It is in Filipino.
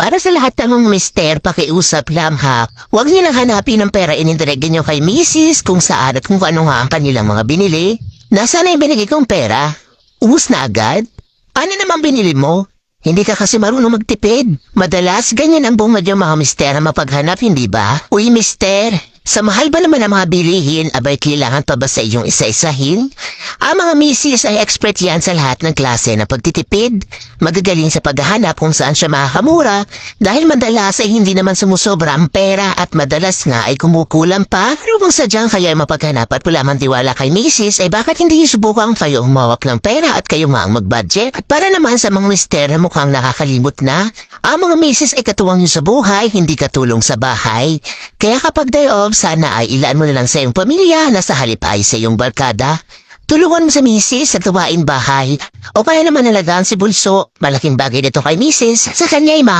Para sa lahat ng mga mister, pakiusap lang ha. Huwag niyo lang hanapin ng pera inindiregin niyo kay misis kung saan at kung ano nga ang kanilang mga binili. Nasaan na yung binigay kong pera? Ubus na agad? Ano naman binili mo? Hindi ka kasi marunong magtipid. Madalas ganyan ang bungad yung mga mister na mapaghanap, hindi ba? Uy mister, sa mahal ba naman ang mga bilihin, abay kailangan pa ba sa iyong isa-isahin? Ang mga misis ay expert yan sa lahat ng klase ng pagtitipid. Magagaling sa paghahanap kung saan siya makakamura dahil madalas ay hindi naman sumusobra ang pera at madalas nga ay kumukulang pa. Pero kung sadyang kayo ay mapaghanap at wala man tiwala kay misis, ay bakit hindi subukan kayo umawak ng pera at kayo nga ang mag-budget? At para naman sa mga mister na mukhang nakakalimot na, ang mga misis ay katuwang nyo sa buhay, hindi katulong sa bahay. Kaya kapag day off, sana ay ilaan mo na lang sa iyong pamilya na sa halip ay sa iyong barkada. Tulungan mo sa misis sa gawain bahay. O kaya naman nalagaan si Bulso. Malaking bagay nito kay misis. Sa kanya ay